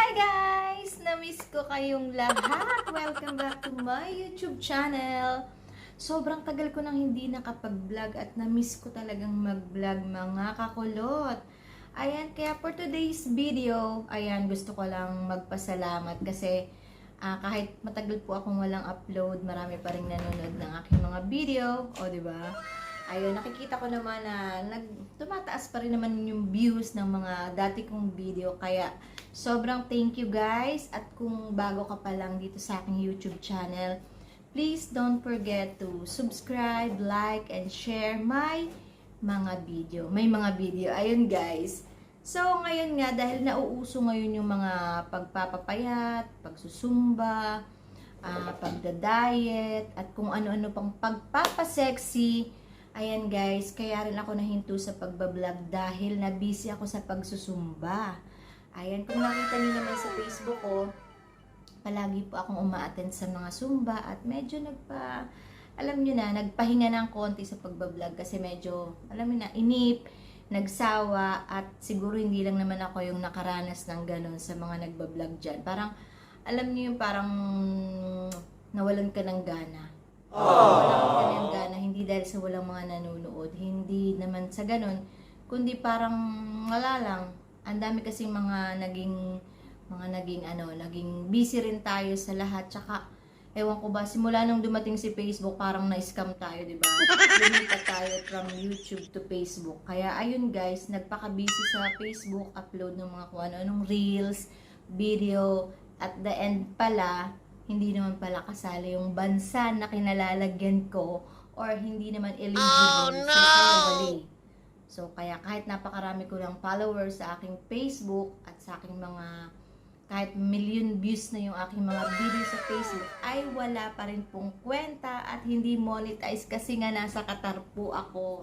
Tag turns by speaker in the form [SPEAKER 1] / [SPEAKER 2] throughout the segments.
[SPEAKER 1] Hi guys! Na-miss ko kayong lahat. Welcome back to my YouTube channel. Sobrang tagal ko nang hindi nakapag-vlog at na-miss ko talagang mag-vlog mga kakulot. Ayan, kaya for today's video, ayan, gusto ko lang magpasalamat kasi kahit matagal po akong walang upload, marami pa rin nanonood ng aking mga video. O, diba? Ayun, nakikita ko naman na tumataas pa rin naman yung views ng mga dati kong video. Kaya, sobrang thank you guys. At kung bago ka pa lang dito sa aking YouTube channel, please don't forget to subscribe, like, and share my mga video. May mga video. Ayun guys. So, ngayon nga, dahil nauuso ngayon yung mga pagpapapayat, pagsusumba, pagda-diet, at kung ano-ano pang pagpapasexy. Ayan guys, kaya rin ako nahinto sa pagbablog dahil na-busy ako sa pagsusumba. Ayan, kung nakita niyo naman sa Facebook ko, palagi po akong uma-attend sa mga sumba at medyo alam niyo na, nagpahinga ng konti sa pagbablog kasi medyo, alam niyo na, inip, nagsawa at siguro hindi lang naman ako yung nakaranas ng ganun sa mga nagbablog dyan. Parang, alam niyo yung parang nawalan ka ng gana. Walang kanyang gana, hindi dahil sa walang mga nanonood, hindi naman sa ganun, kundi parang wala lang. Ang dami kasing naging busy rin tayo sa lahat. Tsaka, ewan ko ba, simula nung dumating si Facebook, parang na-scam tayo, diba? Lumipat tayo from YouTube to Facebook. Kaya, ayun guys, nagpaka-busy sa Facebook, upload ng mga kung ano-anong reels, video, at the end pala, hindi naman pala kasali yung bansa na kinalalagyan ko or hindi naman eligible. So, kaya kahit napakarami ko ng followers sa aking Facebook at sa aking mga kahit million views na yung aking mga video sa Facebook ay wala pa rin pong kwenta at hindi monetize kasi nga nasa Qatar po ako.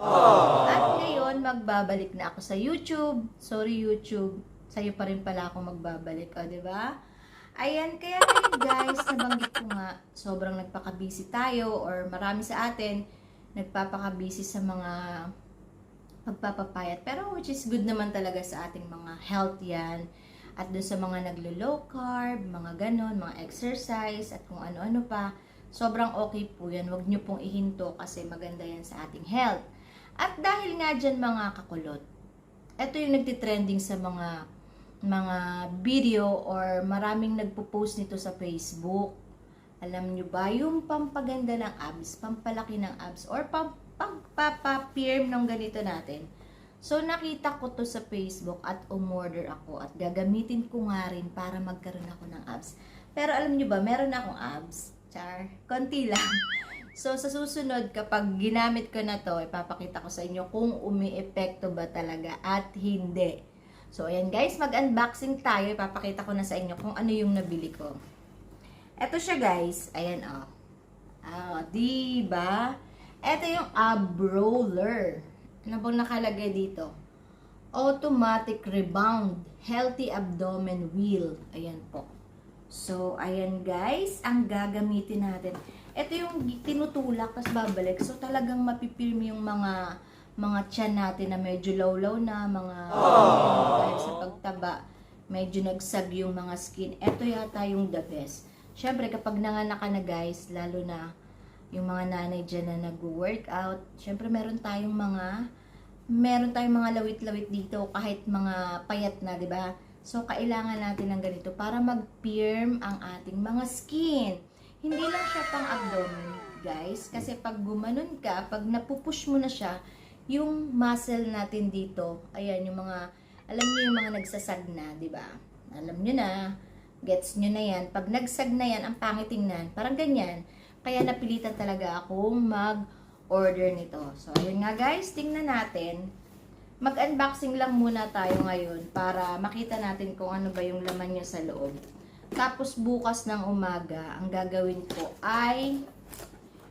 [SPEAKER 1] At ngayon, magbabalik na ako sa YouTube. Sorry YouTube, sa'yo pa rin pala ako magbabalik. O, diba? Ayan, kaya ngayon guys, nabanggit ko nga, sobrang nagpaka-busy tayo or marami sa atin nagpapaka-busy sa mga pagpapapayat. Pero which is good naman talaga sa ating mga health yan. At doon sa mga naglo-low carb, mga ganon, mga exercise, at kung ano-ano pa, sobrang okay po yan. Huwag nyo pong ihinto kasi maganda yan sa ating health. At dahil nga dyan mga kakulot, ito yung nagtitrending sa mga video or maraming nagpo-post nito sa Facebook. Alam nyo ba, yung pampaganda ng abs, pampalaki ng abs, or pagpapapirm ng ganito natin. So, nakita ko to sa Facebook at umorder ako at gagamitin ko nga rin para magkaroon ako ng abs. Pero alam nyo ba, meron akong abs. Char, konti lang. So, sa susunod, kapag ginamit ko na to, ipapakita ko sa inyo kung umi-epekto ba talaga at hindi. So, ayan guys, mag-unboxing tayo. Ipapakita ko na sa inyo kung ano yung nabili ko. Ito siya guys. Ayan o. Diba? Ito yung ab roller. Ano bang nakalagay dito? Automatic Rebound Healthy Abdomen Wheel. Ayan po. So, ayan guys, ang gagamitin natin. Ito yung tinutulak, tapos babalik. So, talagang mapipirm yung mga tiyan natin na medyo lawlaw na, dahil sa pagtaba, medyo nagsag yung mga skin. Ito yata yung the best. Syempre, kapag nanganak ka na guys, lalo na yung mga nanay dyan na nag-workout, syempre meron tayong mga lawit-lawit dito, kahit mga payat na, di ba? So, kailangan natin ng ganito para mag-firm ang ating mga skin. Hindi lang siya pang abdomen, guys, kasi pag gumanon ka, pag napupush mo na siya, yung muscle natin dito, ayan, yung mga, alam niyo yung mga nagsasag na, di ba? Alam niyo na, gets niyo na yan. Pag nagsag na yan, ang pangit tingnan, parang ganyan. Kaya napilitan talaga akong mag-order nito. So, ayun nga guys, tingnan natin. Mag-unboxing lang muna tayo ngayon para makita natin kung ano ba yung laman niya sa loob. Tapos bukas ng umaga, ang gagawin ko ay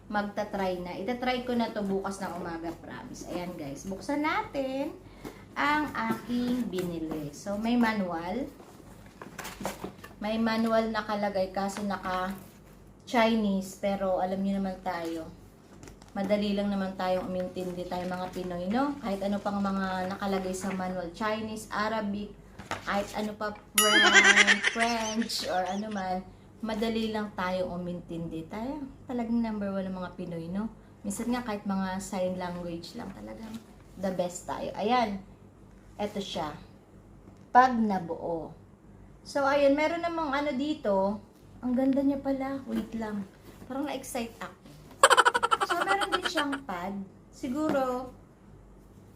[SPEAKER 1] magta-try na. Itatry ko na to bukas ng umaga, promise. Ayan guys, buksan natin ang aking binili. So, may manual. May manual nakalagay kaso naka-Chinese. Pero alam niyo naman tayo, madali lang naman tayong umintindi tayo mga Pinoy, no? Kahit ano pang mga nakalagay sa manual, Chinese, Arabic, kahit ano pa, French, or ano man, madali lang tayo umintindi. Tayo, talagang number one ng mga Pinoy, no? Minsan nga, kahit mga sign language lang, talagang the best tayo. Ayan, eto siya. Pag nabuo. So, ayun, meron namang ano dito. Ang ganda niya pala. Wait lang. Parang na-excite ako. So, meron din siyang pad. Siguro,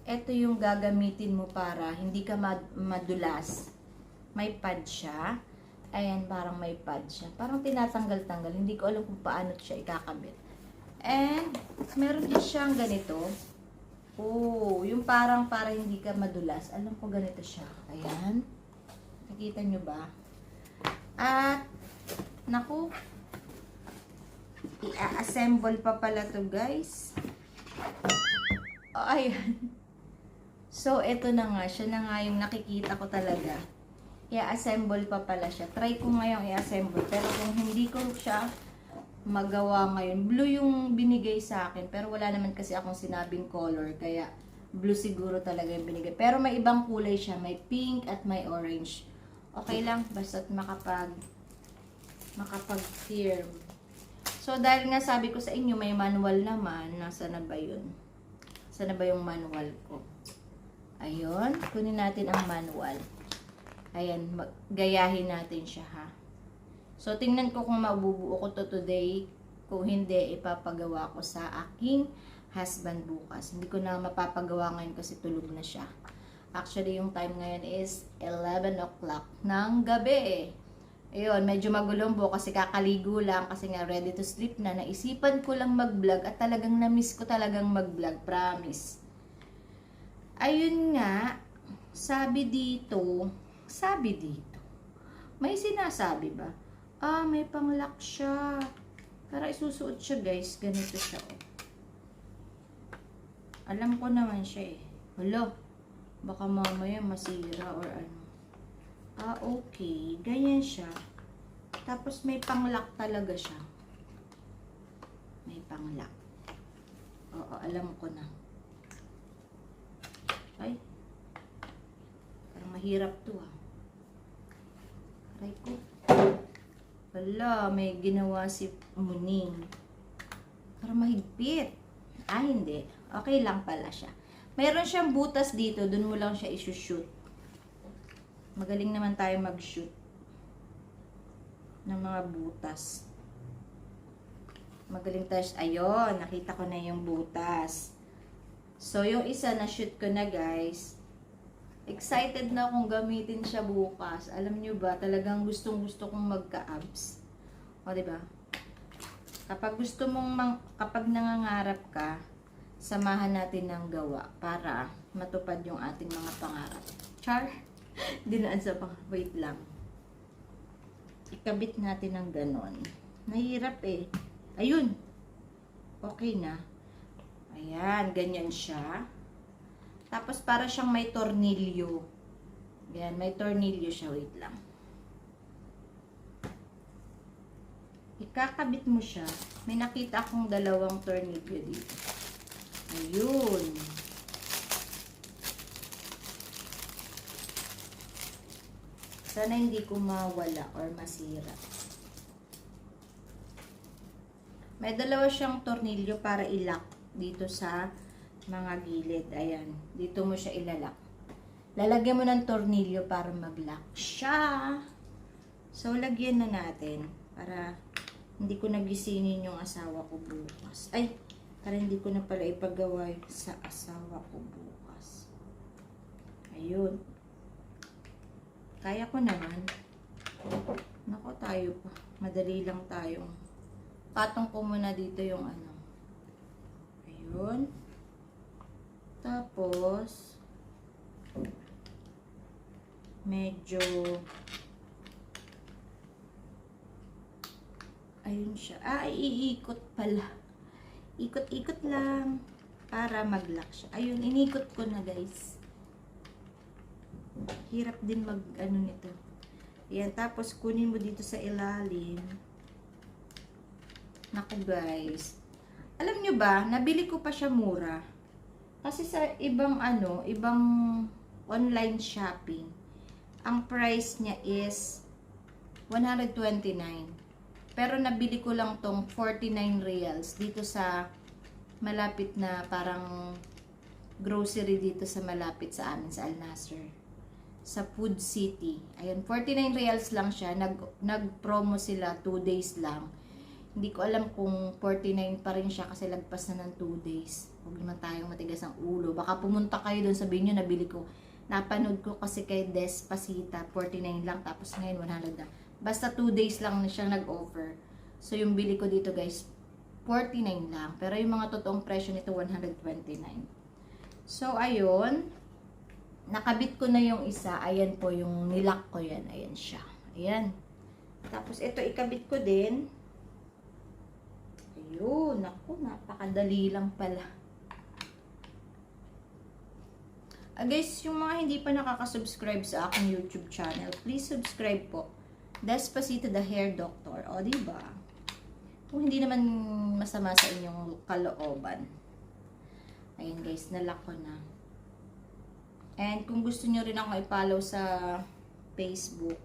[SPEAKER 1] ito yung gagamitin mo para hindi ka madulas. May pad siya. Ayan, parang may pad siya. Parang tinatanggal-tanggal. Hindi ko alam kung paano siya ikakabit. And, meron din siyang ganito. Oh, yung parang para hindi ka madulas. Alam ko ganito siya. Ayan. Nakita nyo ba? At, naku, i-assemble pa pala to guys. Oh, ayan. So, ito na nga. Siya na nga yung nakikita ko talaga. I-assemble pa pala siya. Try ko ngayong i-assemble. Pero kung hindi ko siya magawa ngayon, blue yung binigay sa akin. Pero wala naman kasi akong sinabing color. Kaya, blue siguro talaga yung binigay. Pero may ibang kulay siya. May pink at may orange. Okay lang. Basta't makapag-firm. So, dahil nga sabi ko sa inyo, may manual naman. Nasaan na ba yun? Saan na ba yung manual ko? Ayun. Kunin natin ang manual. Ayan. Gayahin natin siya, ha? So, tingnan ko kung mabubuo ko to today. Kung hindi, ipapagawa ko sa aking husband bukas. Hindi ko na mapapagawa ngayon kasi tulog na siya. Actually, yung time ngayon is 11 o'clock ng gabi. Ayun, medyo magulong po kasi kakaligo lang kasi nga ready to sleep na. Naisipan ko lang mag-vlog at talagang na-miss ko talagang mag-vlog. Promise. Ayun nga, sabi dito, may sinasabi ba? Ah, may pang-lock siya. Para isusuot siya guys, ganito siya. Oh. Alam ko naman siya eh. Hala, baka mamaya masira or ano. Ah, okay. Ganyan siya. Tapos may pang-lock talaga siya. May pang-lock. Oo, alam ko na. Ay. Parang mahirap to ah. Aray ko. Wala, may ginawa si Muning. Parang mahigpit. Ah, hindi. Okay lang pala siya. Mayroon siyang butas dito. Doon mo lang siya isushoot. Magaling naman tayo mag-shoot ng mga butas. Magaling tayo. Ayun, nakita ko na yung butas. So, yung isa na shoot ko na guys. Excited na akong gamitin siya bukas. Alam nyo ba, talagang gustong-gusto kong magka-abs. O, diba? Kapag gusto mong, kapag nangangarap ka, samahan natin ng gawa para matupad yung ating mga pangarap. Char? Dinaan sa wait lang. Ikabit natin ng ganon. Nahirap eh. Ayun. Okay na. Ayan, ganyan siya. Tapos para siyang may tornilyo. Ayan, may tornilyo siya. Wait lang. Ikakabit mo siya. May nakita akong dalawang tornilyo dito. Ayun. Sana hindi ko mawala or masira. May dalawa siyang tornilyo para i-lock dito sa mga gilid. Ayan. Dito mo siya ilalak. Lalagyan mo ng tornilyo para mag-lock siya. So, lagyan na natin para hindi ko nagisingin yung asawa ko bukas. Ay, para hindi ko na pala ipagawa sa asawa ko bukas. Ayun. Kaya ko naman. Nako, tayo pa. Madali lang tayong. Patong ko muna dito yung ano. Ayun. Tapos, medyo, ayun siya. Ah, iikot pala. Ikot-ikot lang para mag-lock siya. Ayun, inikot ko na guys. Hirap din mag ano nito. Ayan, tapos kunin mo dito sa ilalim. Naku guys. Alam nyo ba, nabili ko pa siya mura. Kasi sa ibang ano, ibang online shopping, ang price niya is 129. Pero nabili ko lang tong 49 reals dito sa malapit na parang grocery dito sa malapit sa amin sa Al Nasser. Sa Food City. Ayun, 49 reals lang siya. Nag-promo sila 2 days lang. Hindi ko alam kung 49 pa rin siya kasi lagpas na ng 2 days. Huwag naman tayong matigas ang ulo. Baka pumunta kayo doon, sabihin nyo, nabili ko. Napanood ko kasi kay Despacita, 49 lang, tapos ngayon 100 na. Basta 2 days lang na siyang nag-offer. So, yung bili ko dito guys, 49 lang. Pero yung mga totoong presyo nito, 129. So, ayun. Nakabit ko na yung isa. Ayan po, yung nilock ko yan. Ayan siya. Ayan. Tapos, ito ikabit ko din. Ayun. Naku, napakadali lang pala. Guys, yung mga hindi pa nakaka-subscribe sa aking YouTube channel, please subscribe po. Despacito the Hair Doctor. O, diba? Kung hindi naman masama sa inyong kalooban. Ayun guys, nalock ko na. And kung gusto nyo rin ako i-follow sa Facebook,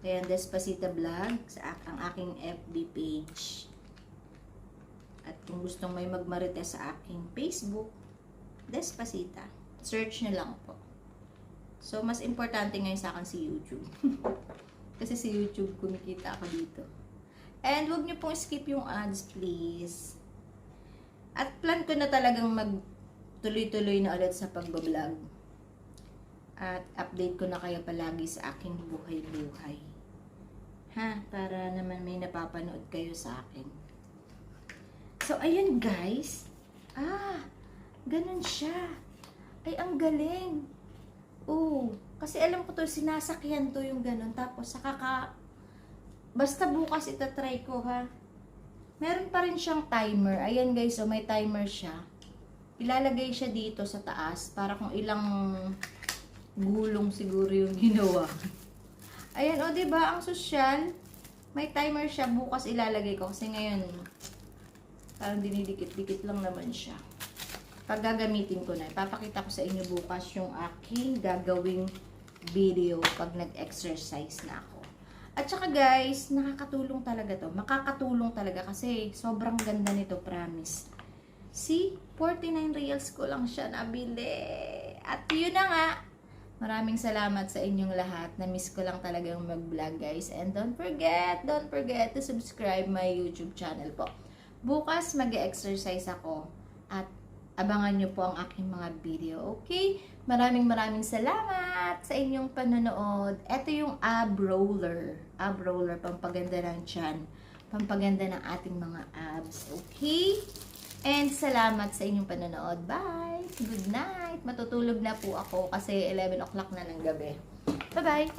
[SPEAKER 1] ayan, Despacito Vlog, ang aking FB page. At kung gustong may magmarites sa aking Facebook, Despacita. Search nyo lang po. So, mas importante ngayon sa akin si YouTube. Kasi si YouTube, kumikita ako dito. And huwag nyo pong skip yung ads, please. At plan ko na talagang magtuloy-tuloy na ulit sa pagbablog. At update ko na kayo palagi sa aking buhay-buhay. Ha? Para naman may napapanood kayo sa akin. So, ayun guys. Ganun siya. Ay, ang galing. Kasi alam ko to, sinasakyan to yung ganun. Tapos, basta bukas itatry ko, ha. Meron pa rin siyang timer. Ayan guys, may timer siya. Ilalagay siya dito sa taas para kung ilang gulong siguro yung ginawa. Ayan, diba? Ang sosyal. May timer siya. Bukas ilalagay ko. Kasi ngayon, parang dinidikit-dikit lang naman siya. Pag gagamitin ko na, ipapakita ko sa inyo bukas yung aking gagawing video pag nag-exercise na ako. At saka guys, nakakatulong talaga to. Makakatulong talaga kasi sobrang ganda nito, promise. See, 49 reals ko lang siya nabili. At yun na nga. Maraming salamat sa inyong lahat. Na-miss ko lang talagang mag-vlog guys. And don't forget to subscribe my YouTube channel po. Bukas mag-exercise ako. At abangan nyo po ang aking mga video, okay? Maraming salamat sa inyong panonood. Ito yung ab roller. Ab roller, pampaganda ng tiyan. Pampaganda ng ating mga abs, okay? And salamat sa inyong panonood. Bye! Good night! Matutulog na po ako kasi 11 o'clock na ng gabi. Bye-bye!